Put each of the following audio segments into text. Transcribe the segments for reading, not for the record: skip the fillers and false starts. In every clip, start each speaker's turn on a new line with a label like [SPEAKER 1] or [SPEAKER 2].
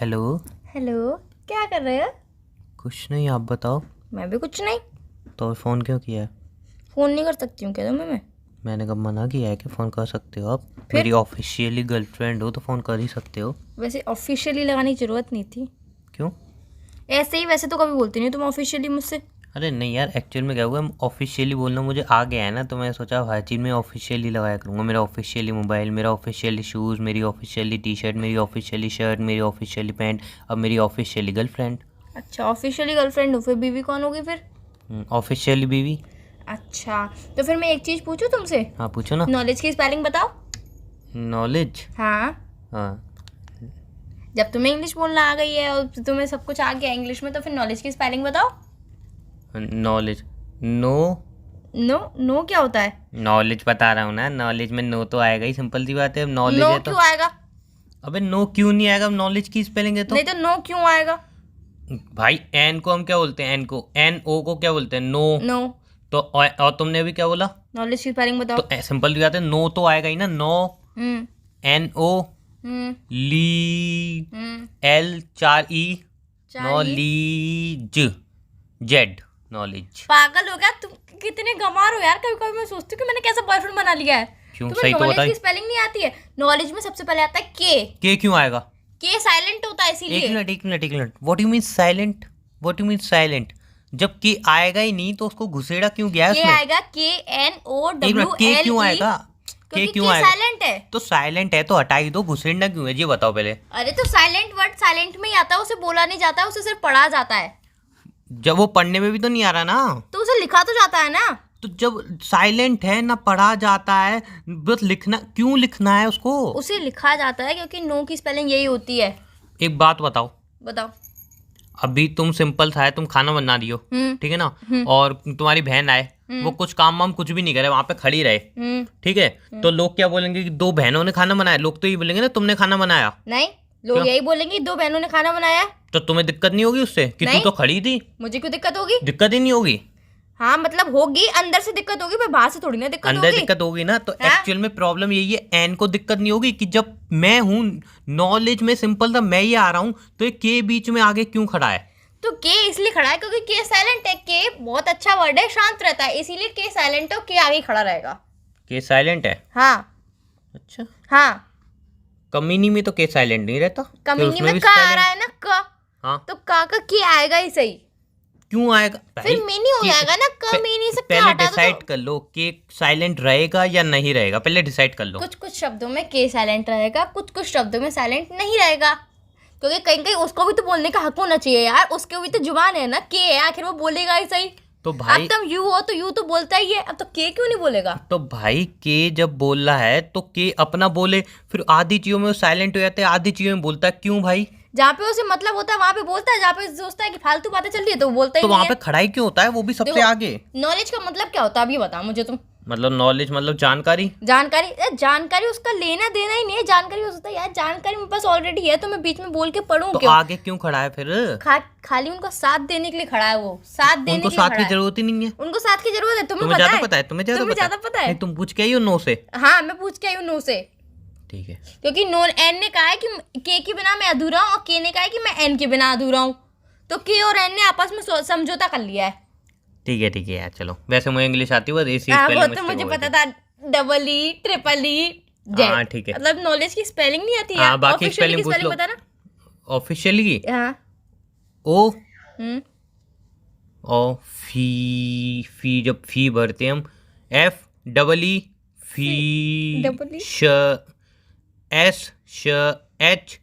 [SPEAKER 1] Hello.
[SPEAKER 2] Hello. क्या कर रहे हो?
[SPEAKER 1] कुछ नहीं, आप बताओ।
[SPEAKER 2] मैं भी कुछ नहीं।
[SPEAKER 1] तो फ़ोन क्यों किया है?
[SPEAKER 2] फोन नहीं कर सकती हूँ क्या तुम्हें मैं?
[SPEAKER 1] मैंने कब मना किया है कि फ़ोन कर सकते हो आप?
[SPEAKER 2] फिर
[SPEAKER 1] मेरी ऑफिशियली गर्लफ्रेंड हो तो फ़ोन कर ही सकते हो।
[SPEAKER 2] वैसे ऑफिशियली लगाने की जरूरत नहीं थी।
[SPEAKER 1] क्यों?
[SPEAKER 2] ऐसे ही वैसे तो कभी बोलती नहीं तुम ऑफिशियली मुझसे।
[SPEAKER 1] अरे नहीं यार, एक्चुअल में क्या हुआ, ऑफिशियली बोलना मुझे आ गया है ना, तो मैं सोचा हर चीज़ में ऑफिशियली लगाया करूँगा। मेरा ऑफिशियली मोबाइल, मेरा ऑफिशियली शूज़, मेरी ऑफिशियली टी शर्ट, मेरी ऑफिशियली शर्ट, मेरी ऑफिशियली पैंट, अब मेरी ऑफिशियली गर्लफ्रेंड।
[SPEAKER 2] अच्छा, ऑफिशियली गर्लफ्रेंड हो, फिर बीवी कौन होगी फिर?
[SPEAKER 1] ऑफिशियली बीवी।
[SPEAKER 2] अच्छा, तो फिर मैं एक चीज पूछूं तुमसे?
[SPEAKER 1] हाँ पूछो ना।
[SPEAKER 2] नॉलेज की स्पेलिंग बताओ।
[SPEAKER 1] नॉलेज।
[SPEAKER 2] हाँ।
[SPEAKER 1] हाँ।
[SPEAKER 2] जब तुम्हें इंग्लिश बोलना आ गई है और तुम्हें सब कुछ आ गया इंग्लिश में, तो फिर नॉलेज की स्पेलिंग बताओ।
[SPEAKER 1] नॉलेज। नो।
[SPEAKER 2] नो। नो क्या होता है?
[SPEAKER 1] नॉलेज बता रहा हूँ ना, नॉलेज में नो तो आएगा ही, सिंपल सी बात है। अब नॉलेज
[SPEAKER 2] नो
[SPEAKER 1] है तो।
[SPEAKER 2] क्यों आएगा?
[SPEAKER 1] अबे नो क्यों नहीं आएगा? अब नॉलेज की स्पेलिंग है तो।
[SPEAKER 2] नहीं तो नो क्यों आएगा?
[SPEAKER 1] भाई एन को हम क्या बोलते हैं? एन को, एन ओ को क्या बोलते हैं? नो।
[SPEAKER 2] नो।
[SPEAKER 1] तो और तुमने अभी क्या बोला?
[SPEAKER 2] नॉलेज की स्पेलिंग बताओ।
[SPEAKER 1] तो सिंपल सी बात है, नो तो आएगा ही ना। No.
[SPEAKER 2] Hmm.
[SPEAKER 1] N O.
[SPEAKER 2] Hmm.
[SPEAKER 1] ली।
[SPEAKER 2] हम्म।
[SPEAKER 1] एल चार E.
[SPEAKER 2] Charlie.
[SPEAKER 1] Knowledge. Z. Knowledge.
[SPEAKER 2] पागल हो गया तुम? कितने गंवार हो यार। कभी कभी मैं सोचती हूँ कि मैंने कैसा बॉयफ्रेंड बना लिया है।
[SPEAKER 1] क्यों?
[SPEAKER 2] तुम्हें
[SPEAKER 1] सही तो
[SPEAKER 2] नॉलेज
[SPEAKER 1] बताई।
[SPEAKER 2] की स्पेलिंग नहीं आती है? नॉलेज में सबसे पहले आता है के।
[SPEAKER 1] के क्यों आएगा?
[SPEAKER 2] के साइलेंट होता है
[SPEAKER 1] एक
[SPEAKER 2] इसीलिए।
[SPEAKER 1] मिनट एक मिनट एक minute, what you mean silent? What you mean silent? जब के आएगा ही नहीं तो उसको घुसेड़ा क्यों गया है
[SPEAKER 2] के
[SPEAKER 1] उसमें?
[SPEAKER 2] आएगा, के एन ओ
[SPEAKER 1] एक
[SPEAKER 2] डब्ल्यू
[SPEAKER 1] मिनट, के
[SPEAKER 2] एल
[SPEAKER 1] क्यों
[SPEAKER 2] ई।
[SPEAKER 1] आएगा? के
[SPEAKER 2] क्योंकि
[SPEAKER 1] क्यों
[SPEAKER 2] के
[SPEAKER 1] आएगा?
[SPEAKER 2] साइलेंट है।
[SPEAKER 1] तो साइलेंट है तो हटा ही दो, घुसेड़ना क्यों है ये बताओ पहले।
[SPEAKER 2] अरे तो साइलेंट वर्ड साइलेंट में ही आता है, उसे बोला नहीं जाता है, उसे सिर्फ पढ़ा जाता है।
[SPEAKER 1] जब वो पढ़ने में भी तो नहीं आ रहा ना।
[SPEAKER 2] तो उसे लिखा तो जाता है ना।
[SPEAKER 1] तो जब साइलेंट है ना पढ़ा जाता है, बस लिखना क्यों? लिखना है उसको।
[SPEAKER 2] उसे लिखा जाता है क्योंकि नो की स्पेलिंग यही होती है।
[SPEAKER 1] एक बात बताओ,
[SPEAKER 2] बताओ।
[SPEAKER 1] अभी तुम सिंपल सा है, तुम खाना बना रही हो, ठीक है ना, और तुम्हारी बहन आए, वो कुछ काम वाम कुछ भी नहीं करे, वहां पे खड़ी रहे, ठीक है, तो लोग क्या बोलेंगे कि दो बहनों ने खाना बनाया? लोग तो ये बोलेंगे ना तुमने खाना बनाया।
[SPEAKER 2] नहीं, लोग
[SPEAKER 1] क्यों?
[SPEAKER 2] यही बोलेंगे दो बहनों ने खाना बनाया है।
[SPEAKER 1] तो तुम्हें दिक्कत नहीं होगी उससे कि तू
[SPEAKER 2] नहीं।
[SPEAKER 1] तो खड़ी थी?
[SPEAKER 2] मुझे क्यों दिक्कत होगी?
[SPEAKER 1] दिक्कत ही नहीं होगी?
[SPEAKER 2] हाँ मतलब होगी, अंदर से दिक्कत होगी, पर बाहर से थोड़ी ना दिक्कत
[SPEAKER 1] अंदर
[SPEAKER 2] होगी।
[SPEAKER 1] दिक्कत होगी ना, तो
[SPEAKER 2] हाँ?
[SPEAKER 1] एक्चुअल में प्रॉब्लम यही है, एन को दिक्कत नहीं होगी कि जब मैं हूं नॉलेज में, सिंपल था मैं ही आ रहा हूं, तो ये के बीच में आगे क्यों खड़ा है?
[SPEAKER 2] तो के इसलिए खड़ा है क्योंकि के साइलेंट है। के बहुत अच्छा वर्ड है, शांत रहता है, इसीलिए के साइलेंट है और के आगे खड़ा रहेगा।
[SPEAKER 1] के साइलेंट है?
[SPEAKER 2] हाँ।
[SPEAKER 1] अच्छा।
[SPEAKER 2] हाँ।
[SPEAKER 1] कमीनी में तो के साइलेंट नहीं रहता, फिर
[SPEAKER 2] कमीनी
[SPEAKER 1] उसमें
[SPEAKER 2] में
[SPEAKER 1] भी
[SPEAKER 2] का आ
[SPEAKER 1] silent-
[SPEAKER 2] रहा है ना, का।
[SPEAKER 1] हाँ।
[SPEAKER 2] तो का के आएगा ही सही।
[SPEAKER 1] क्यों आएगा भाई?
[SPEAKER 2] फिर मीनी हो जाएगा ना, का मीनी से क्या
[SPEAKER 1] पहले
[SPEAKER 2] हटा दो
[SPEAKER 1] डिसाइड
[SPEAKER 2] तो।
[SPEAKER 1] कर लो कि साइलेंट रहेगा या नहीं रहेगा, पहले डिसाइड कर लो।
[SPEAKER 2] कुछ कुछ शब्दों में के साइलेंट रहेगा, कुछ कुछ शब्दों में साइलेंट नहीं रहेगा, क्योंकि कहीं कहीं उसको भी तो बोलने का हक होना चाहिए यार। उसके भी तो जुबान है ना, के है, आखिर वो बोलेगा ही सही।
[SPEAKER 1] तो
[SPEAKER 2] अब
[SPEAKER 1] भाई,
[SPEAKER 2] तुम यू हो तो यू तो बोलता ही है, अब तो के क्यों नहीं बोलेगा?
[SPEAKER 1] तो भाई के जब बोल रहा है तो के अपना बोले, फिर आधी चीजों में वो साइलेंट हो जाता है, आधी चीजों में बोलता है, क्यों भाई?
[SPEAKER 2] जहाँ पे उसे मतलब होता है वहां पे बोलता है, जहाँ पे सोचता है कि फालतू बातें चल रही है तो वो बोलता ही
[SPEAKER 1] तो
[SPEAKER 2] नहीं
[SPEAKER 1] वहां पे
[SPEAKER 2] है।
[SPEAKER 1] खड़ाई क्यों होता है, वो भी सबसे
[SPEAKER 2] देखो,
[SPEAKER 1] आगे?
[SPEAKER 2] नॉलेज का मतलब क्या होता है अभी बता मुझे तुम।
[SPEAKER 1] मतलब नॉलेज मतलब जानकारी।
[SPEAKER 2] जानकारी? जानकारी उसका लेना देना ही नहीं है। जानकारी हो सकता है यार, जानकारी मेरे पास ऑलरेडी है, तो मैं बीच में बोल के पढ़ूं
[SPEAKER 1] तो
[SPEAKER 2] क्यों?
[SPEAKER 1] आगे क्यों खड़ा है फिर?
[SPEAKER 2] खाली उनको साथ देने के लिए खड़ा है वो, साथ देने
[SPEAKER 1] उनको
[SPEAKER 2] के लिए
[SPEAKER 1] साथ
[SPEAKER 2] खड़ा
[SPEAKER 1] की
[SPEAKER 2] है।
[SPEAKER 1] जरूरत ही नहीं है।
[SPEAKER 2] उनको साथ की जरूरत है, तुम्हें
[SPEAKER 1] तुम्हें
[SPEAKER 2] पता
[SPEAKER 1] ज्यादा
[SPEAKER 2] है?
[SPEAKER 1] पता है, तुम्हें ज्यादा
[SPEAKER 2] तुम्हें
[SPEAKER 1] पता है।
[SPEAKER 2] ज्यादा पता है?
[SPEAKER 1] नहीं, तुम पूछ के आई हो नो से।
[SPEAKER 2] हाँ मैं पूछ के आई हूँ नो से।
[SPEAKER 1] ठीक है।
[SPEAKER 2] क्योंकि नो एन ने कहा है कि के के बिना मैं अधूरा हूँ, और के ने कहा है कि मैं एन के बिना अधूरा हूँ, तो के और एन ने आपस में समझौता कर लिया है।
[SPEAKER 1] ठीक है यार, चलो, वैसे मुझे इंग्लिश आती है, बस इसी
[SPEAKER 2] हाँ वो
[SPEAKER 1] स्पेलिंग
[SPEAKER 2] तो
[SPEAKER 1] मिस्टेक
[SPEAKER 2] मुझे
[SPEAKER 1] हो गई
[SPEAKER 2] पता
[SPEAKER 1] थी।
[SPEAKER 2] था, double E triple E Z.
[SPEAKER 1] हाँ ठीक है।
[SPEAKER 2] मतलब नॉलेज की स्पेलिंग नहीं आती
[SPEAKER 1] हाँ,
[SPEAKER 2] यार।
[SPEAKER 1] बाकी
[SPEAKER 2] ऑफिशियली की
[SPEAKER 1] स्पेलिंग पूछ
[SPEAKER 2] स्पेलिंग
[SPEAKER 1] लो।
[SPEAKER 2] बता ना।
[SPEAKER 1] ऑफिशियली की
[SPEAKER 2] हाँ।
[SPEAKER 1] ओ
[SPEAKER 2] हम्म।
[SPEAKER 1] और फी जब फी भरते हैं हम, F double E, fee,
[SPEAKER 2] double E.
[SPEAKER 1] श, एस, श, H,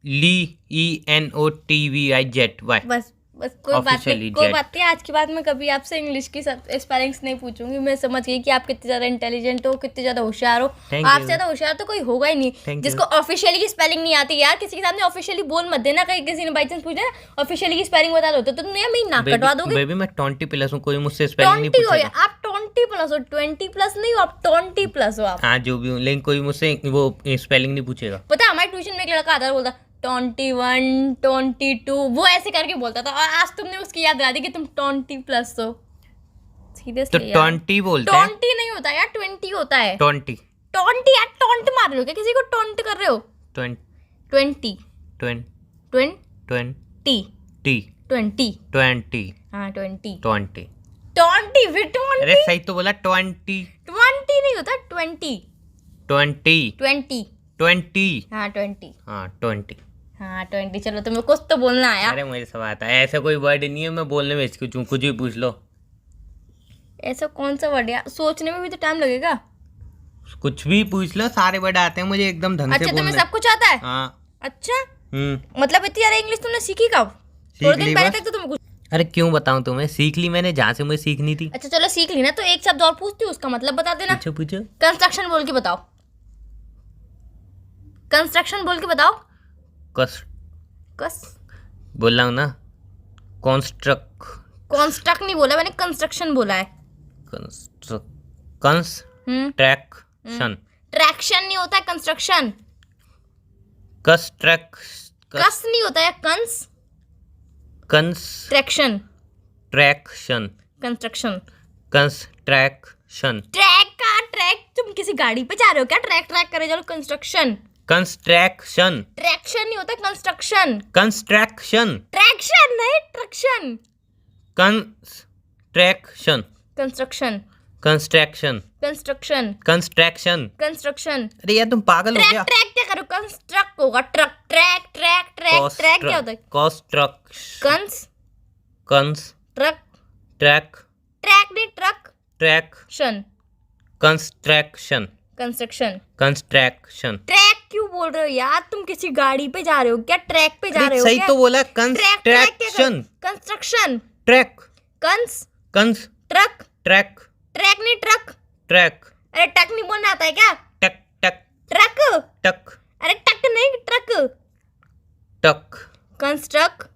[SPEAKER 1] L, E, N, O, T, V, I, Z, Y.
[SPEAKER 2] बस बस कोई बात
[SPEAKER 1] Officially
[SPEAKER 2] नहीं, कोई
[SPEAKER 1] jet।
[SPEAKER 2] बात नहीं। आज के बाद मैं कभी आपसे इंग्लिश की स्पेलिंग्स नहीं पूछूंगी। मैं समझ गई कि आप कितने ज्यादा इंटेलिजेंट हो, कितने ज्यादा होशियार हो।
[SPEAKER 1] Thank
[SPEAKER 2] आपसे
[SPEAKER 1] you।
[SPEAKER 2] ज्यादा होशियार तो कोई होगा ही नहीं
[SPEAKER 1] Thank you।
[SPEAKER 2] जिसको ऑफिशियली की स्पेलिंग नहीं आती। यार किसी के सामने ऑफिशियली बोल मत देना, कहीं किसी ने बाई चांस पूछा ना ऑफिशियली की स्पेलिंग बता दो तो तुम यार मेरी नाक कटवा दोगे।
[SPEAKER 1] बेबी मैं 20+ हूँ, कोई मुझसे स्पेलिंग नहीं
[SPEAKER 2] 20 हो या
[SPEAKER 1] पूछेगा।
[SPEAKER 2] आप 20+ हो, 20+ नहीं हो आप, 20+ हो आप।
[SPEAKER 1] हाँ जो भी हूँ, लेकिन कोई मुझसे वो स्पेलिंग नहीं पूछेगा।
[SPEAKER 2] पता है हमारे ट्यूशन में एक लड़का आता था, बोलता 21 22, वो ऐसे करके बोलता था, और आज तुमने उसकी याद दिला दी कि तुम 20+ हो।
[SPEAKER 1] तो
[SPEAKER 2] सीरियसली यार,
[SPEAKER 1] 20 बोलते हैं।
[SPEAKER 2] 20 नहीं होता यार, 20 होता है।
[SPEAKER 1] 20
[SPEAKER 2] 20 यार, टोंट मार रहे हो क्या? किसी को टोंट कर रहे हो?
[SPEAKER 1] 20
[SPEAKER 2] 20
[SPEAKER 1] 20
[SPEAKER 2] 20
[SPEAKER 1] टी
[SPEAKER 2] 20
[SPEAKER 1] 20
[SPEAKER 2] हाँ 20
[SPEAKER 1] 20
[SPEAKER 2] 20 फिर 20
[SPEAKER 1] अरे सही तो बोला 20
[SPEAKER 2] 20 नहीं होता 20
[SPEAKER 1] 20
[SPEAKER 2] 20
[SPEAKER 1] 20
[SPEAKER 2] हाँ 20
[SPEAKER 1] हाँ 20
[SPEAKER 2] हाँ 20 चलो तुम्हें कुछ तो बोलना आया।
[SPEAKER 1] अरे मुझे सब आता है, ऐसा कोई वर्ड नहीं है मैं बोलने में इसकी कुछ भी पूछ लो।
[SPEAKER 2] ऐसा कौन सा वर्ड है, सोचने में भी तो टाइम लगेगा।
[SPEAKER 1] कुछ भी पूछ लो, सारे वर्ड आते हैं मुझे एकदम ढंग से
[SPEAKER 2] अच्छा तुम्हें
[SPEAKER 1] बोलने।
[SPEAKER 2] सब कुछ आता है?
[SPEAKER 1] हाँ।
[SPEAKER 2] अच्छा मतलब इतनी सारी इंग्लिश तुमने सीखी कब? थोड़े दिन
[SPEAKER 1] ली
[SPEAKER 2] पहले
[SPEAKER 1] बस।
[SPEAKER 2] तक तो तुम्हें कुछ।
[SPEAKER 1] अरे क्यों बताऊं तुम्हें, सीख ली मैंने जहाँ से मुझे सीखनी थी।
[SPEAKER 2] अच्छा चलो सीख ली ना, तो एक शब्द और पूछती हूँ उसका मतलब बता देना।
[SPEAKER 1] पूछो पूछो।
[SPEAKER 2] कंस्ट्रक्शन बोल के बताओ, कंस्ट्रक्शन बोल के बताओ।
[SPEAKER 1] कस
[SPEAKER 2] कस
[SPEAKER 1] बोल रहा हूँ ना, कॉन्स्ट्रक्ट।
[SPEAKER 2] कॉन्स्ट्रक्ट नहीं बोला मैंने, कंस्ट्रक्शन बोला है।
[SPEAKER 1] कंस्ट्रक्शन।
[SPEAKER 2] ट्रैक्शन नहीं होता है कंस्ट्रक्शन।
[SPEAKER 1] कस
[SPEAKER 2] नहीं होता है construction.
[SPEAKER 1] Traction.
[SPEAKER 2] Construction.
[SPEAKER 1] Construction.
[SPEAKER 2] Track का ट्रैक, तुम किसी गाड़ी पे जा रहे हो क्या? ट्रैक करे चलो। कंस्ट्रक्शन।
[SPEAKER 1] कंस्ट्रक्शन।
[SPEAKER 2] ट्रैक्शन नहीं होता कंस्ट्रक्शन।
[SPEAKER 1] कंस्ट्रक्शन।
[SPEAKER 2] ट्रैक्शन नहीं, traction.
[SPEAKER 1] Construction.
[SPEAKER 2] Construction.
[SPEAKER 1] Construction.
[SPEAKER 2] Construction.
[SPEAKER 1] Construction.
[SPEAKER 2] Construction.
[SPEAKER 1] अरे यार तुम पागल हो क्या?
[SPEAKER 2] ट्रैक क्या करो? कंस्ट्रक्ट होगा truck. Track track track track क्या होता है?
[SPEAKER 1] Construction.
[SPEAKER 2] Cons truck
[SPEAKER 1] track.
[SPEAKER 2] Track नहीं, truck.
[SPEAKER 1] Traction. Construction.
[SPEAKER 2] Construction.
[SPEAKER 1] Construction.
[SPEAKER 2] Track क्यों बोल रहे हो यार? तुम किसी गाड़ी पे जा रहे हो क्या? ट्रैक पे जा रहे हो
[SPEAKER 1] सही
[SPEAKER 2] क्या?
[SPEAKER 1] तो बोला,
[SPEAKER 2] कंस्ट्रक्शन।
[SPEAKER 1] कंस्ट्रक्शन।
[SPEAKER 2] कंस्ट्रक्शन।
[SPEAKER 1] ट्रैक।
[SPEAKER 2] कंस ट्रक।
[SPEAKER 1] ट्रैक।
[SPEAKER 2] ट्रैक नहीं, ट्रक।
[SPEAKER 1] ट्रैक।
[SPEAKER 2] अरे टक नहीं बोलना आता है क्या?
[SPEAKER 1] टक टक
[SPEAKER 2] ट्रक।
[SPEAKER 1] टक
[SPEAKER 2] अरे टक नहीं, ट्रक।
[SPEAKER 1] टक।
[SPEAKER 2] कंस्ट्रक्शन।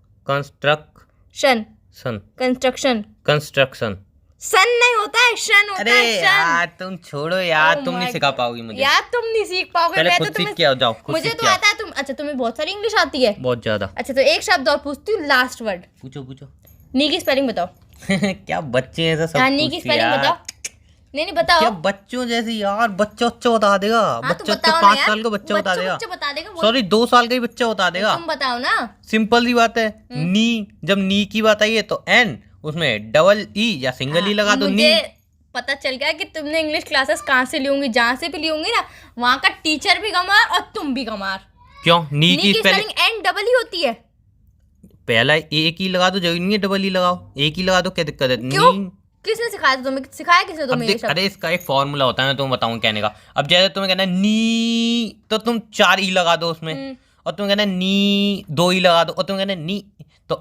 [SPEAKER 2] कंस्ट्रक्शन।
[SPEAKER 1] कंस्ट्रक्शन।
[SPEAKER 2] सन नहीं होता है, शन होता
[SPEAKER 1] अरे
[SPEAKER 2] है। शन।
[SPEAKER 1] यार तुम छोड़ो यार,
[SPEAKER 2] Oh
[SPEAKER 1] तुम नहीं
[SPEAKER 2] my
[SPEAKER 1] सिखा
[SPEAKER 2] God.
[SPEAKER 1] पाओगी मुझे।
[SPEAKER 2] यार तुम नहीं सीख पाओगे।
[SPEAKER 1] पहले
[SPEAKER 2] मैं
[SPEAKER 1] खुद
[SPEAKER 2] तो
[SPEAKER 1] सीख
[SPEAKER 2] तुम्हें
[SPEAKER 1] के आओ, जाओ खुद
[SPEAKER 2] मुझे
[SPEAKER 1] सीख
[SPEAKER 2] तो
[SPEAKER 1] के आओ।
[SPEAKER 2] आता है। तुम अच्छा तुम्हें बहुत सारी इंग्लिश आती है।
[SPEAKER 1] बहुत ज्यादा।
[SPEAKER 2] अच्छा तो एक शब्द और पूछती हूँ, लास्ट वर्ड।
[SPEAKER 1] पूछो पूछो।
[SPEAKER 2] नी की स्पेलिंग बताओ।
[SPEAKER 1] क्या बच्चे हैं, ऐसा सब
[SPEAKER 2] हाँ नी की
[SPEAKER 1] पूछते
[SPEAKER 2] स्पेलिंग
[SPEAKER 1] यार।
[SPEAKER 2] बताओ। नहीं बताओ।
[SPEAKER 1] क्या बच्चों जैसी यार, बच्चा बता देगा।
[SPEAKER 2] हाँ, तो
[SPEAKER 1] बच्चा
[SPEAKER 2] बताओ ना
[SPEAKER 1] 5
[SPEAKER 2] यार।
[SPEAKER 1] साल का बच्चा बता देगा।
[SPEAKER 2] बता देगा वो।
[SPEAKER 1] सॉरी 2 साल का ही बच्चा बता देगा।
[SPEAKER 2] तुम बताओ ना।
[SPEAKER 1] सिंपल सी बात है। नी, जब नी की बात आई है तो एन, उसमें डबल ई या सिंगल ई लगा दो। नी।
[SPEAKER 2] मुझे पता चल गया कि तुमने इंग्लिश क्लासेस कहाँ से ली होंगी। जहाँ से भी ली होंगी ना, वहाँ का टीचर भी गंवार और तुम भी गंवार।
[SPEAKER 1] क्यों? नी की
[SPEAKER 2] स्पेलिंग एन डबल ही होती है।
[SPEAKER 1] पहला एक ही लगा दो, जरूरी नहीं है डबल ई लगाओ। एक ही लगा दो, क्या दिक्कत है?
[SPEAKER 2] क्यों?
[SPEAKER 1] नी।
[SPEAKER 2] किसने सिखाया था तुम्हें? सिखाया किसने तुम्हें ये सब?
[SPEAKER 1] अरे इसका एक फॉर्मूला होता है, मैं तुम्हें बताऊं कहने का। अब जैसे तुम्हें कहना है नी, तो तुम 4 ई लगा दो उसमें। और तुम्हें कहना है नी 2 ई लगा दो। और तुम्हें कहना है नी, तो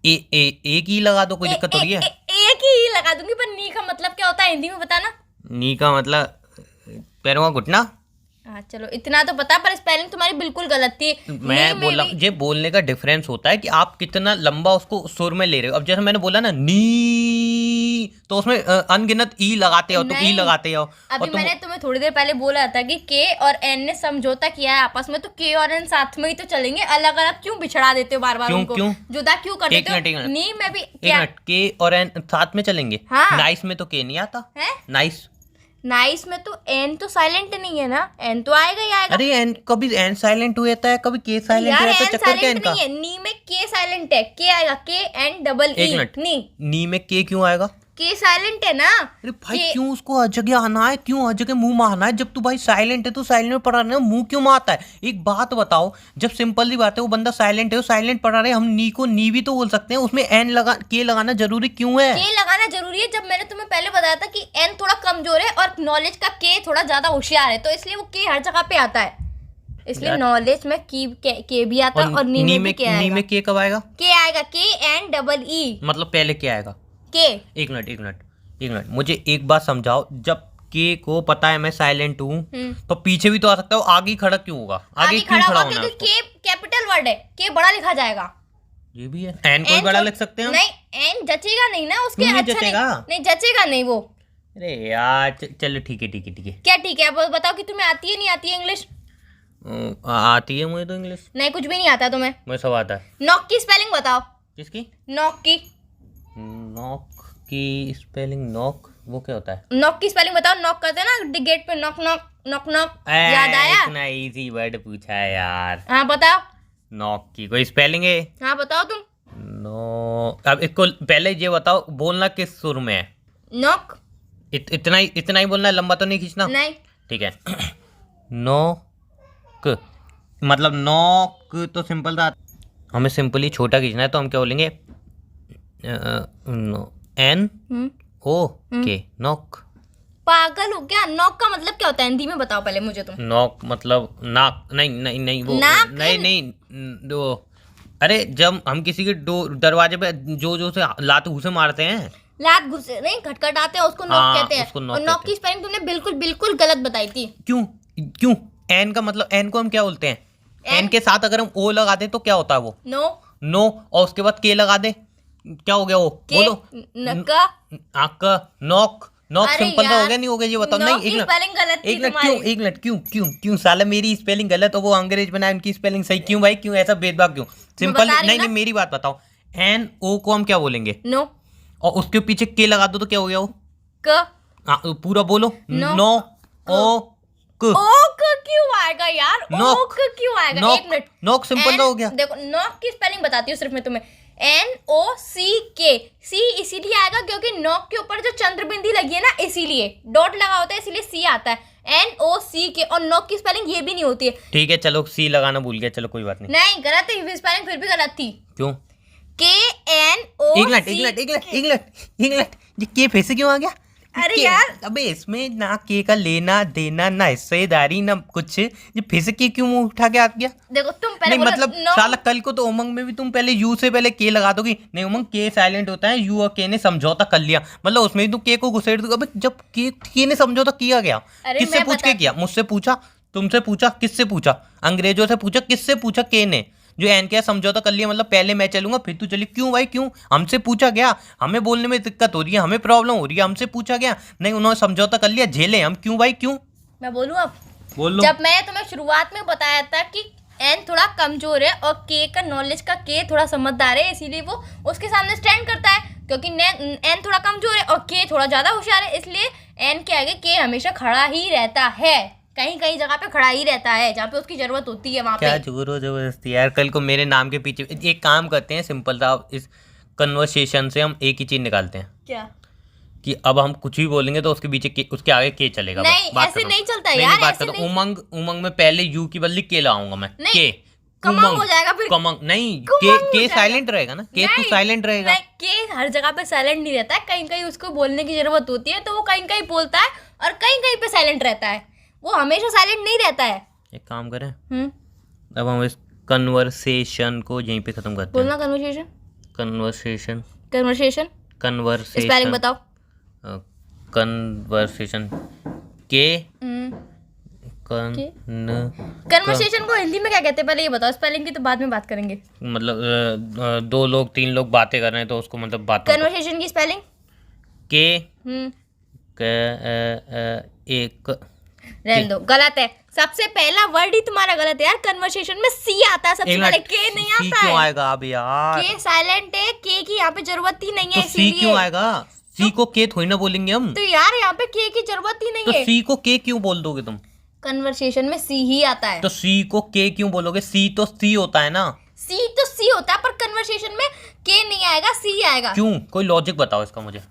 [SPEAKER 1] एक ही लगा दो, कोई दिक्कत थोड़ी है।
[SPEAKER 2] एक ही लगा दूंगी, पर नी का मतलब क्या होता है हिंदी में बताना।
[SPEAKER 1] नी का मतलब पैरों का घुटना।
[SPEAKER 2] हाँ चलो इतना तो पता, पर स्पेलिंग तुम्हारी बिल्कुल गलत थी।
[SPEAKER 1] मैं बोल रहा हूँ, ये बोलने का डिफरेंस होता है कि आप कितना लंबा उसको सुर में ले रहे हो। अब जैसे मैंने बोला ना नी, तो उसमें अनगिनत ई लगाते हो, तुम ई लगाते हो।
[SPEAKER 2] अभी मैंने तुम्हें थोड़ी देर पहले बोला था कि के और एन ने समझौता किया है आपस में, तो के और एन साथ में ही तो चलेंगे। अलग अलग क्यों बिछड़ा देते हो बार बार उनको? जुदा क्यों कर देते हो? नी में भी
[SPEAKER 1] एक मिनट, के और एन साथ में चलेंगे।
[SPEAKER 2] हाँ।
[SPEAKER 1] नाइस में तो के नहीं आता है। नाइस
[SPEAKER 2] में तो एन तो साइलेंट नहीं है ना, एन तो आएगा ही आएगा।
[SPEAKER 1] अरे एन, कभी एन साइलेंट हुआ था है, कभी के साइलेंट हुआ था। चक्कर क्या इनका?
[SPEAKER 2] नी में के साइलेंट है, के आएगा, के एन डबल ई।
[SPEAKER 1] नी में के क्यों आएगा?
[SPEAKER 2] के साइलेंट है ना।
[SPEAKER 1] अरे भाई क्यों उसको हर जगह आना है? क्यों हर जगह मुंह मारना है? जब तू भाई साइलेंट है तो साइलेंट में पढ़ा रहे हो, मुंह क्यों मारता है? एक बात बताओ, जब सिंपल सी बात है, वो बंदा साइलेंट है, वो साइलेंट पढ़ा रहे, हम नी को नी भी तो बोल सकते हैं। उसमें एन के लगाना जरूरी क्यों है?
[SPEAKER 2] के लगाना जरूरी है, जब मैंने तुम्हें पहले बताया था कि एन थोड़ा कमजोर है और नॉलेज का के थोड़ा ज्यादा होशियार है, तो इसलिए वो के हर जगह पे आता है। इसलिए नॉलेज में के भी आता है और नी में के आएगा।
[SPEAKER 1] नी में के कब आएगा?
[SPEAKER 2] के आएगा, के एन डबल ई।
[SPEAKER 1] मतलब पहले क्या आएगा?
[SPEAKER 2] के।
[SPEAKER 1] एक मिनट मुझे एक बात समझाओ। जब के को पता है मैं साइलेंट हूँ, तो पीछे भी तो आ सकता है। आगे ही खड़ा क्यों होगा? आगे क्यों खड़ा होना है?
[SPEAKER 2] क्योंकि के कैपिटल वर्ड है, के बड़ा लिखा जाएगा।
[SPEAKER 1] ये भी है। एन को बड़ा लिख सकते हैं?
[SPEAKER 2] नहीं, एन जचेगा नहीं ना उसके।
[SPEAKER 1] नहीं
[SPEAKER 2] अच्छा
[SPEAKER 1] जचेगा?
[SPEAKER 2] नहीं जचेगा नहीं वो।
[SPEAKER 1] अरे यार चलो ठीक है।
[SPEAKER 2] क्या ठीक है? अब बताओ कि तुम्हें आती है नहीं आती है इंग्लिश?
[SPEAKER 1] आती है मुझे तो इंग्लिश।
[SPEAKER 2] नहीं कुछ भी नहीं आता तुम्हें?
[SPEAKER 1] मुझे सब आता है।
[SPEAKER 2] नॉक की स्पेलिंग बताओ।
[SPEAKER 1] किसकी?
[SPEAKER 2] नॉक की।
[SPEAKER 1] नॉक की स्पेलिंग? नॉक वो क्या होता है?
[SPEAKER 2] नॉक की स्पेलिंग बताओ। नॉक करते हैं ना गेट पे, नॉक नॉक नॉक नॉक। याद आया?
[SPEAKER 1] इतना इजी वर्ड पूछा है यार।
[SPEAKER 2] हाँ बताओ।
[SPEAKER 1] नॉक की कोई स्पेलिंग है?
[SPEAKER 2] हाँ बताओ तुम।
[SPEAKER 1] नो, अब इसको पहले ये बताओ बोलना किस सुर में है?
[SPEAKER 2] नॉक।
[SPEAKER 1] इतना ही बोलना है, लंबा तो नहीं खींचना।
[SPEAKER 2] नहीं।
[SPEAKER 1] ठीक है। नॉक मतलब नॉक तो सिंपल था, हमें सिंपली छोटा खींचना है, तो हम क्या बोलेंगे? एन ओ के, नॉक।
[SPEAKER 2] पागल हो क्या? नॉक का मतलब क्या होता है हिंदी में बताओ पहले मुझे तुम।
[SPEAKER 1] नॉक मतलब नाक, नहीं नहीं नहीं वो
[SPEAKER 2] नाक?
[SPEAKER 1] नहीं वो, अरे जब हम किसी के दरवाजे पे जो से लात घूसे मारते हैं,
[SPEAKER 2] लात घुसे नहीं, खटखटाते हैं, उसको नॉक
[SPEAKER 1] हाँ,
[SPEAKER 2] कहते हैं।
[SPEAKER 1] उसको
[SPEAKER 2] और
[SPEAKER 1] नॉक
[SPEAKER 2] नॉक
[SPEAKER 1] कहते
[SPEAKER 2] की स्पेलिंग तुमने बिल्कुल बिल्कुल गलत बताई थी।
[SPEAKER 1] क्यों? एन का मतलब, एन को हम क्या बोलते हैं? एन के साथ अगर हम ओ लगा दें तो क्या होता है वो? नो। और उसके बाद के लगा दे, क्या हो गया वो? बोलो। नका, नॉक। सिंपल तो हो गया, नहीं हो गया ये बताओ। नहीं, एक मिनट, क्यों साला मेरी स्पेलिंग गलत हो, वो अंग्रेज बनाए, उनकी स्पेलिंग सही क्यों भाई? क्यों ऐसा भेदभाव क्यों? सिंपल नहीं, मेरी बात बताओ, एन ओ को हम क्या बोलेंगे?
[SPEAKER 2] नो।
[SPEAKER 1] और उसके पीछे के लगा दो तो क्या हो गया वो?
[SPEAKER 2] क।
[SPEAKER 1] पूरा बोलो। नो ओ क।
[SPEAKER 2] ओक क्यों आएगा यार?
[SPEAKER 1] नॉक।
[SPEAKER 2] ओक क्यों आएगा?
[SPEAKER 1] नॉक,
[SPEAKER 2] एक मिनट,
[SPEAKER 1] नॉक सिंपल तो हो गया।
[SPEAKER 2] देखो नॉक की स्पेलिंग बताती हूँ सिर्फ मैं तुम्हें। NOCK। सी इसीलिए आएगा क्योंकि नॉक के ऊपर जो चंद्र बिंदी लगी है ना, इसीलिए डॉट लगा होता है, इसीलिए सी आता है। NOCK। और नॉक की स्पेलिंग ये भी नहीं होती है।
[SPEAKER 1] ठीक है चलो, सी लगाना भूल गया, चलो कोई बात नहीं।
[SPEAKER 2] नहीं गलत है, स्पेलिंग फिर भी गलत थी।
[SPEAKER 1] क्यों?
[SPEAKER 2] KNO।
[SPEAKER 1] एक मिनट, ये के फिर से क्यों आ गया?
[SPEAKER 2] अरे यार,
[SPEAKER 1] अबे इसमें ना के का लेना देना, ना हिस्सेदारी, ना कुछ, ये फिर से के क्यों मुंह उठा के आ गया?
[SPEAKER 2] देखो तुम पहले
[SPEAKER 1] नहीं मतलब साला कल को तो उमंग में भी तुम पहले यू से पहले के लगा दोगी। नहीं उमंग के साइलेंट होता है, यू और के ने समझौता कर लिया, मतलब उसमें भी तुम के को घुसेड़ दो। अबे जब के ने समझौता किया गया, किससे पूछ के किया? मुझसे पूछा, तुमसे पूछा, किससे पूछा? अंग्रेजों से पूछा, किससे पूछा? के ने जो एन के समझौता कर लिया, मतलब पहले मैं चलूंगा फिर तू चली। क्यों भाई क्यों? हमसे पूछा गया, हमें बोलने में दिक्कत हो रही है, हमें प्रॉब्लम हो रही है, हमसे पूछा गया, नहीं उन्होंने समझौता कर लिया, झेले हम। क्यों भाई क्यों?
[SPEAKER 2] मैं बोलूं अब?
[SPEAKER 1] बोल लो।
[SPEAKER 2] जब मैंने तुम्हें शुरुआत में बताया था कि एन थोड़ा कमजोर है और के का नॉलेज का के थोड़ा समझदार है, इसीलिए वो उसके सामने स्टैंड करता है। क्योंकि एन थोड़ा कमजोर है और के थोड़ा ज्यादा होशियार है, इसलिए एन के आगे के हमेशा खड़ा ही रहता है। कहीं कहीं जगह पे खड़ा ही रहता है, जहाँ पे उसकी जरूरत होती है वहाँ पे।
[SPEAKER 1] क्या जोरो जबरदस्ती यार, कल को मेरे नाम के पीछे एक काम करते हैं, सिंपल था, इस कन्वर्सेशन से हम एक ही चीज निकालते हैं।
[SPEAKER 2] क्या?
[SPEAKER 1] कि अब हम कुछ भी बोलेंगे तो उसके पीछे उसके आगे के चलेगा।
[SPEAKER 2] नहीं ऐसे नहीं चलता यार,
[SPEAKER 1] बात करो। उमंग में पहले यू की बदली के लगाऊंगा मैं। के
[SPEAKER 2] कमंग हो जाएगा फिर।
[SPEAKER 1] कमंग नहीं, के साइलेंट रहेगा ना, के तो साइलेंट रहेगा।
[SPEAKER 2] के हर जगह पे साइलेंट नहीं रहता है, कहीं कहीं उसको बोलने की जरूरत होती है तो वो कहीं कहीं बोलता है और कहीं कहीं पे साइलेंट रहता है, वो हमेशा साइलेंट नहीं रहता है।
[SPEAKER 1] एक काम करें, अब हम इस कन्वर्सेशन को यहीं पे खत्म करते हैं।
[SPEAKER 2] बोलना conversation,
[SPEAKER 1] conversation,
[SPEAKER 2] conversation,
[SPEAKER 1] conversation,
[SPEAKER 2] spelling बताओ।
[SPEAKER 1] कन्वर्सेशन के
[SPEAKER 2] कन्वर्सेशन को हिंदी में क्या कहते हैं पहले ये बताओ, स्पेलिंग की तो बाद में बात करेंगे।
[SPEAKER 1] मतलब दो लोग तीन लोग बातें कर रहे हैं तो उसको मतलब बात।
[SPEAKER 2] कन्वर्सेशन की स्पेलिंग
[SPEAKER 1] के एक
[SPEAKER 2] रहने दो, गलत है। सबसे पहला वर्ड ही तुम्हारा गलत है यार, कन्वर्सेशन में सी आता है सबसे पहले, के नहीं आता है।
[SPEAKER 1] क्यों आएगा अब यार?
[SPEAKER 2] के साइलेंट है, के की यहाँ पे जरूरत ही नहीं है,
[SPEAKER 1] तो सी क्यों आएगा? सी को के थोड़ी ना बोलेंगे हम।
[SPEAKER 2] तो यार यहाँ पे के की जरूरत ही नहीं है,
[SPEAKER 1] तो सी को के क्यों बोल दोगे तुम?
[SPEAKER 2] कन्वर्सेशन में सी ही आता है।
[SPEAKER 1] तो सी को के क्यों बोलोगे? सी तो सी होता है ना।
[SPEAKER 2] सी तो सी होता है पर कन्वर्सेशन में के नहीं आएगा, सी आएगा।
[SPEAKER 1] क्यों? कोई लॉजिक बताओ इसका मुझे।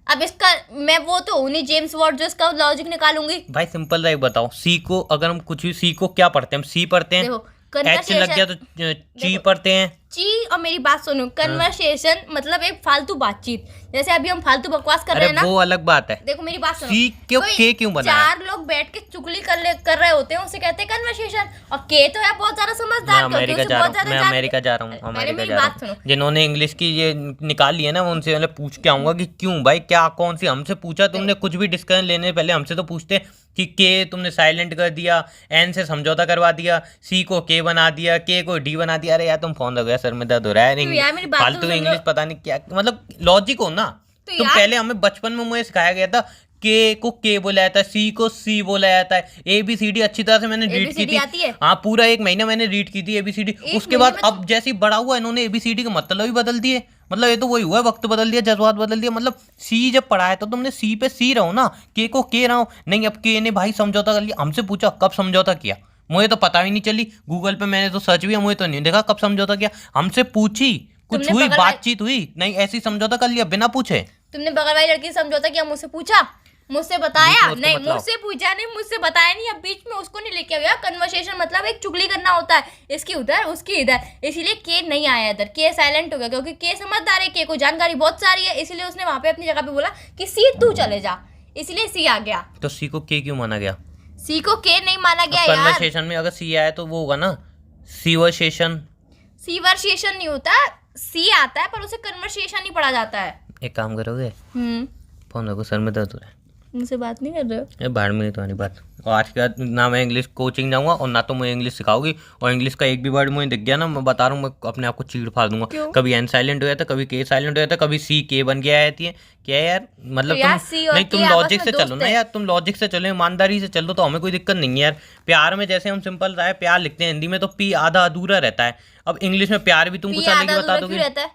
[SPEAKER 2] अब इसका मैं वो तो हूँ नहीं जेम्स वॉट जो इसका लॉजिक निकालूंगी।
[SPEAKER 1] भाई सिंपल एक बताओ, सी को अगर हम कुछ भी, सी को क्या पढ़ते हैं हम? सी पढ़ते हैं, एच लग गया तो ची पढ़ते हैं।
[SPEAKER 2] ची और मेरी बात सुनो, कन्वर्सेशन मतलब एक फालतू बातचीत, जैसे अभी हम फालतू बकवास कर रहे हैं ना,
[SPEAKER 1] वो अलग बात है।
[SPEAKER 2] देखो मेरी बात सुनो,
[SPEAKER 1] सी क्यों के क्यों बना?
[SPEAKER 2] चार लोग बैठ के चुगली कर रहे होते हैं, उसे कहते हैं कन्वर्सेशन। और के तो है बहुत ज्यादा समझदार,
[SPEAKER 1] मैं अमेरिका जा रहा हूँ। जिन्होंने इंग्लिश की ये निकाली है ना, उनसे मतलब पूछ के आऊंगा कि क्यों भाई, क्या कौन सी हमसे पूछा तुमने? कुछ भी डिस्कशन लेने से पहले हमसे तो पूछते कि के तुमने साइलेंट कर दिया, एन से समझौता करवा दिया, सी को के बना दिया, के को डी बना दिया। अरे यार तुम फोन लग गया, सर में दर्द हो रहा है। फालतू इंग्लिश पता नहीं क्या, मतलब लॉजिक हो ना। तो पहले हमें बचपन में मुझे सिखाया गया था के को के बोला जाता है, सी को सी बोला जाता है, ABCD अच्छी तरह से मैंने रीड की थी। हाँ पूरा एक महीना मैंने रीड की थी ABCD। उसके बाद अब जैसे ही बड़ा हुआ इन्होंने ABCD का मतलब ही बदल दिए। मतलब ये तो वही हुआ है, वक्त बदल दिया, जज्बात बदल दिया। मतलब सी जब पढ़ा है तो तुमने सी पे सी रहो ना, के को के रहो। नहीं अब के ने भाई समझौता कर लिया, हमसे पूछा कब समझौता किया? मुझे तो पता भी नहीं चली, गूगल पे मैंने तो सर्च भी, मुझे तो नहीं देखा कब समझौता किया। हमसे पूछी, कुछ
[SPEAKER 2] तुमने
[SPEAKER 1] हुई,
[SPEAKER 2] बगल
[SPEAKER 1] बातचीत हुई नहीं, ऐसी समझौता कर लिया बिना पूछे।
[SPEAKER 2] तुमने बगल वाली लड़की से समझौता किया, मुझसे पूछा, मुझसे बताया
[SPEAKER 1] उसको
[SPEAKER 2] नहीं,
[SPEAKER 1] मतलब
[SPEAKER 2] मुझसे पूछा नहीं, मुझसे बताया नहीं, अब बीच में उसको नहीं लेके आया। कन्वर्सेशन मतलब एक चुगली करना होता है, इसकी उधर उसकी इधर, इसीलिए के नहीं आया इधर, के साइलेंट हो गया, क्योंकि के समझदार है, के को जानकारी बहुत सारी है, इसीलिए उसने वहां पे अपनी जगह पे बोला कि सी तू चले जा, इसलिए सी आ गया।
[SPEAKER 1] तो सी को के क्यों माना गया?
[SPEAKER 2] सी को के नहीं माना गया यार,
[SPEAKER 1] कन्वर्सेशन में अगर सी आया तो वो होगा ना सीवर्सेशन।
[SPEAKER 2] सीवर्सेशन नहीं होता, सी आता है पर उसे कन्वर्सेशन ही पढ़ा जाता है।
[SPEAKER 1] एक काम करोगे, फोन रखो, सर में दर्द हो रहा है।
[SPEAKER 2] मुझसे बात नहीं कर रहे हो?
[SPEAKER 1] ये बाढ़ में तुम्हारी बात। और आज के बाद ना मैं इंग्लिश कोचिंग जाऊंगा और ना तो मुझे इंग्लिश सिखाओगी, और इंग्लिश का एक भी वर्ड मुझे दिख गया ना, मैं बता रहा हूँ, मैं अपने आप को चीड़ फाड़ दूंगा।
[SPEAKER 2] क्यों?
[SPEAKER 1] कभी एन साइलेंट हो जाता, कभी के साइलेंट हो जाता, कभी सी के बन के आ जाती है। क्या यार, मतलब
[SPEAKER 2] तो यार
[SPEAKER 1] तुम
[SPEAKER 2] C और
[SPEAKER 1] नहीं,
[SPEAKER 2] K
[SPEAKER 1] तुम
[SPEAKER 2] आपस
[SPEAKER 1] लॉजिक
[SPEAKER 2] में
[SPEAKER 1] से
[SPEAKER 2] दोस्त
[SPEAKER 1] चलो ना
[SPEAKER 2] है।
[SPEAKER 1] यार, तुम लॉजिक से चलो, ईमानदारी से चलो, तो हमें कोई दिक्कत नहीं है यार। प्यार में जैसे हम सिंपल रहा है, प्यार लिखते हैं हिंदी में तो पी आधा अधूरा रहता है, अब इंग्लिश में प्यार भी तुम कुछ अलग ही बता दोगे।
[SPEAKER 2] रहता है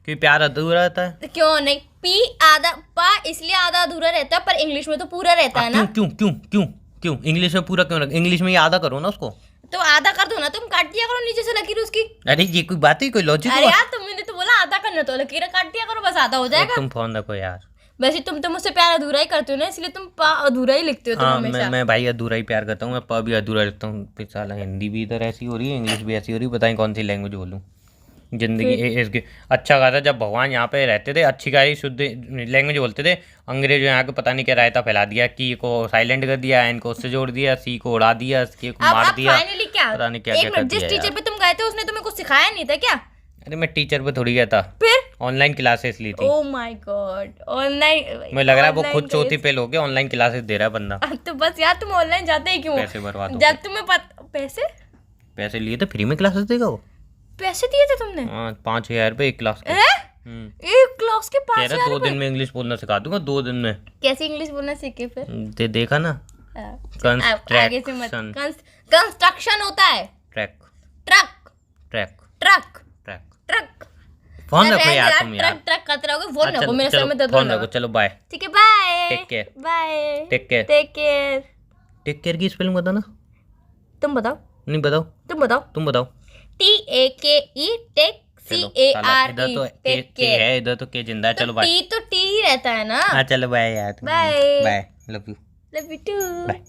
[SPEAKER 1] कि प्यार अधूरा रहता है?
[SPEAKER 2] क्यों नहीं, पी आधा पा इसलिए आधा अधूरा रहता है, पर इंग्लिश में तो पूरा रहता है ना।
[SPEAKER 1] क्यों क्यों क्यों क्यों इंग्लिश में पूरा क्यों? इंग्लिश में ये आधा करो ना उसको।
[SPEAKER 2] तो आधा कर दो ना, तुम काट दिया करो नीचे से लकीर उसकी।
[SPEAKER 1] अरे ये कोई बात है, कोई लॉजिक
[SPEAKER 2] अरे यार तुमने तो बोला आधा करना, तो लकीर काट दिया करो, बस आधा हो जाएगा।
[SPEAKER 1] तुम फोन रखो यार।
[SPEAKER 2] वैसे तुम तो मुझसे प्यार अधूरा ही करते हो ना, इसलिए तुम पा अधूरा ही लिखते हो तुम
[SPEAKER 1] हाँ,
[SPEAKER 2] हमेशा।
[SPEAKER 1] मैं भाई अधूरा ही प्यार करता हूँ, मैं प भी अधूरा लिखता हूँ। साला हिंदी भी इधर ऐसी हो रही है, इंग्लिश भी ऐसी हो रही है, बताएं कौन सी लैंग्वेज बोलूँ। जिंदगी इसकी अच्छा खासा, जब भगवान यहाँ पे रहते थे अच्छी खासी शुद्ध लैंग्वेज बोलते थे, अंग्रेजों यहाँ के पता नहीं क्या रायता फैला दिया, की को साइलेंट कर दिया, एन को उससे जोड़ दिया, सी को उड़ा दिया, के को मार दिया,
[SPEAKER 2] फाइनली क्या,
[SPEAKER 1] पता नहीं क्या
[SPEAKER 2] एक
[SPEAKER 1] क्या कर
[SPEAKER 2] मिनट, जिस
[SPEAKER 1] दिया
[SPEAKER 2] टीचर
[SPEAKER 1] यार।
[SPEAKER 2] पे तुम गए थे उसने तुम्हें कुछ सिखाया नहीं था क्या?
[SPEAKER 1] अरे मैं टीचर पे थोड़ी गया था,
[SPEAKER 2] फिर
[SPEAKER 1] ऑनलाइन क्लासेस ली थी।
[SPEAKER 2] Oh my God, online.
[SPEAKER 1] मुझे लग रहा है वो खुद चौथी फेल हो गया, ऑनलाइन क्लासेस दे रहा है बंदा।
[SPEAKER 2] तो बस यार तुम ऑनलाइन जाते ही क्यों?
[SPEAKER 1] पैसे बर्बाद हो
[SPEAKER 2] जब तुम्हें पैसे
[SPEAKER 1] लिए तो फ्री में क्लासेस देगा वो।
[SPEAKER 2] पैसे दिए थे तुमने?
[SPEAKER 1] हाँ, 5,000 रुपये एक क्लास के।
[SPEAKER 2] एक क्लास के
[SPEAKER 1] कह
[SPEAKER 2] 5,000
[SPEAKER 1] रहा 2 दिन में इंग्लिश बोलना सिखा दूंगा, 2 दिन में।
[SPEAKER 2] कैसे इंग्लिश बोलना सीखे फिर?
[SPEAKER 1] देखा ना,
[SPEAKER 2] आगे से मत। कंस्ट्रक्शन होता है,
[SPEAKER 1] track
[SPEAKER 2] truck
[SPEAKER 1] track
[SPEAKER 2] truck
[SPEAKER 1] track.
[SPEAKER 2] Truck.
[SPEAKER 1] Phone रखो यार तुम यार।
[SPEAKER 2] ट्रक ट्रक करते रहोगे, फोन रखो, मेरे सर में दर्द
[SPEAKER 1] फोन
[SPEAKER 2] होने
[SPEAKER 1] रखो,
[SPEAKER 2] लगा।
[SPEAKER 1] चलो बाय।
[SPEAKER 2] ठीक है, bye.
[SPEAKER 1] Take care.
[SPEAKER 2] Bye.
[SPEAKER 1] Take care.
[SPEAKER 2] Take care.
[SPEAKER 1] Take care की स्पेलिंग बताओ ना।
[SPEAKER 2] तुम बताओ।
[SPEAKER 1] नहीं बताओ,
[SPEAKER 2] तुम बताओ।
[SPEAKER 1] तुम बताओ।
[SPEAKER 2] TAKE टेक
[SPEAKER 1] चलो,
[SPEAKER 2] CARE
[SPEAKER 1] इधर तो
[SPEAKER 2] टेक
[SPEAKER 1] के है, इधर तो के जिंदा है। चलो बाय।
[SPEAKER 2] टी तो टी ही रहता है ना।
[SPEAKER 1] हाँ चलो बाय यार।
[SPEAKER 2] Bye.
[SPEAKER 1] Bye, love you.
[SPEAKER 2] Love you too.
[SPEAKER 1] Bye.